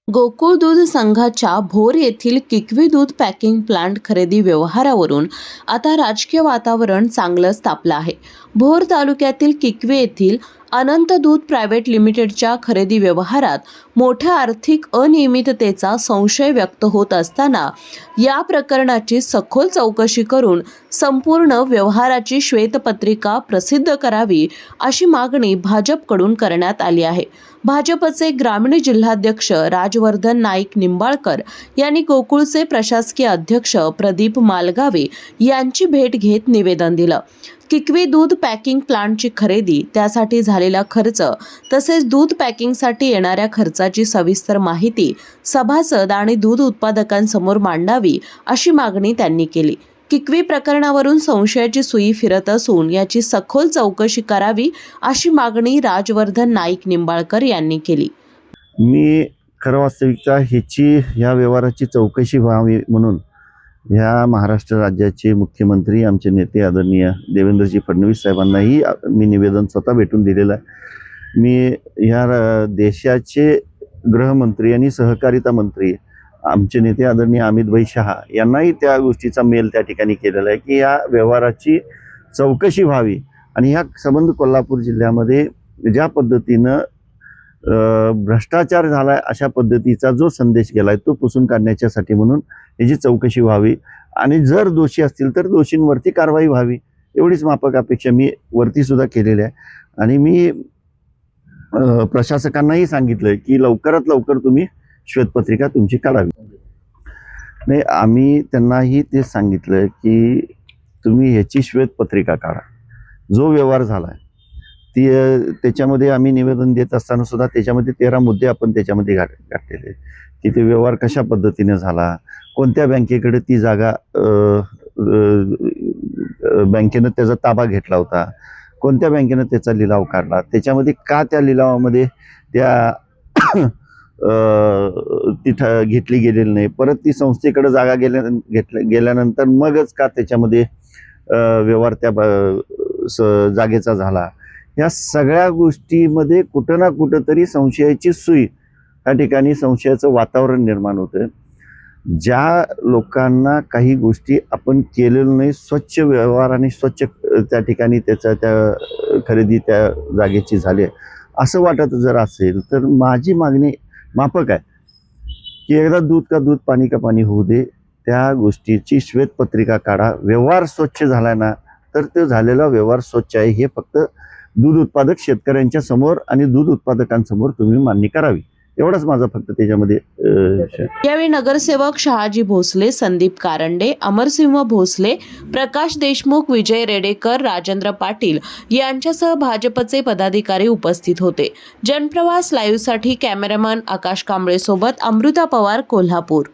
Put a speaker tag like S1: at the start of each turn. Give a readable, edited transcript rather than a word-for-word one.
S1: गोकुळ दूध संघाच्या भोर येथील किकवी दूध पॅकिंग प्लांट खरेदी व्यवहारावरून आता राजकीय वातावरण चांगलंच तापलं आहे। भोर तालुक्यातील किकवी येथील अनंत दूध प्रायव्हेट लिमिटेडच्या खरेदी व्यवहारात मोठ्या आर्थिक अनियमिततेचा संशय व्यक्त होत असताना या प्रकरणाची सखोल चौकशी करून संपूर्ण व्यवहाराची श्वेतपत्रिका प्रसिद्ध करावी अशी मागणी भाजपकडून करण्यात आली आहे। भाजपचे ग्रामीण जिल्हाध्यक्ष राजवर्धन नाईक निंबाळकर यांनी गोकुळचे प्रशासकीय अध्यक्ष प्रदीप मालगावे यांची भेट घेत निवेदन दिलं। किकवी दूध पॅकिंग प्लांटची खरेदी, त्यासाठी झालेला खर्च तसेच दूध पॅकिंगसाठी येणाऱ्या खर्चाची सविस्तर माहिती सभासद आणि दूध उत्पादकांसमोर मांडावी अशी मागणी त्यांनी केली। किकवी प्रकरणावरून संशयाची सुई फिरत असून याची सखोल चौकशी करावी अशी मागणी राजवर्धन नाईक निंबाळकर यांनी केली।
S2: मी खरं वास्तविकता ह्या व्यवहाराची चौकशी व्हावी म्हणून ह्या महाराष्ट्र राज्याचे मुख्यमंत्री आमचे नेते आदरणीय देवेंद्रजी फडणवीस साहेबांनाही मी निवेदन स्वतः भेटून दिलेलं आहे। मी ह्या देशाचे गृहमंत्री आणि सहकारिता मंत्री आमचे नेते आदरणीय अमित भाई शहा यांनाही त्या गोष्टीचा मेल त्या ठिकाणी केलेला आहे की या व्यवहाराची चौकशी व्हावी आणि ह्या संबंध कोल्हापूर जिल्ह्यामध्ये ज्या पद्धतीनं भ्रष्टाचार झालाय अशा पद्धतीचा जो संदेश गेलाय तो पुसून काढण्याच्यासाठी म्हणून याची चौकशी व्हावी आणि जर दोषी असतील तर दोषींवरती कारवाई व्हावी एवढीच माफक अपेक्षा मी वरती सुद्धा केलेली आहे। आणि मी प्रशासकांनाही सांगितलंय की लवकरात लवकर तुम्ही श्वेतपत्रिका तुमची काढावी। नाही, आम्ही त्यांनाही ते सांगितलं की तुम्ही ह्याची श्वेतपत्रिका काढा। जो व्यवहार झालाय त्याच्यामध्ये आम्ही निवेदन देत असताना सुद्धा त्याच्यामध्ये 13 मुद्दे आपण त्याच्यामध्ये घातलेले की ते व्यवहार कशा पद्धतीने झाला, कोणत्या बँकेकडे ती जागा बँकेनं त्याचा ताबा घेतला होता, कोणत्या बँकेनं त्याचा लिलाव काढला, त्याच्यामध्ये का त्या लिलावामध्ये त्या तिथं घेतली गेलेली नाही, परत ती संस्थेकडे जागा गेल्यानंतर मगच का त्याच्यामध्ये व्यवहार त्या जागेचा झाला। या सगळ्या गोष्टीमध्ये कुठं ना कुठं तरी संशयाची सुई या ठिकाणी संशयाचं वातावरण निर्माण होतं। ज्या लोकांना काही गोष्टी आपण केलेलं नाही, स्वच्छ व्यवहार आणि स्वच्छ त्या ठिकाणी त्या खरेदी त्या जागेची झाली असं वाटत जर असेल तर माझी मागणी माफक आहे की एकदा दूध का दूध पाणी का पाणी होऊ दे, त्या गोष्टीची श्वेतपत्रिका काढा। व्यवहार स्वच्छ झाला ना तर तो झालेला व्यवहार स्वच्छ आहे हे फक्त दूध उत्पादक शेतकऱ्यांच्या समोर आणि दूध उत्पादकांसमोर तुम्ही मान्य करावी, एवढंच माझं फक्त त्याच्यामध्ये।
S1: यावेळी नगरसेवक शहाजी भोसले, संदीप कारंडे, अमरसिंह भोसले, प्रकाश देशमुख, विजय रेडेकर, राजेंद्र पाटील यांच्यासह भाजपचे पदाधिकारी उपस्थित होते। जनप्रवास लाईव्हसाठी कॅमेरामन आकाश कांबळे सोबत अमृता पवार, कोल्हापूर।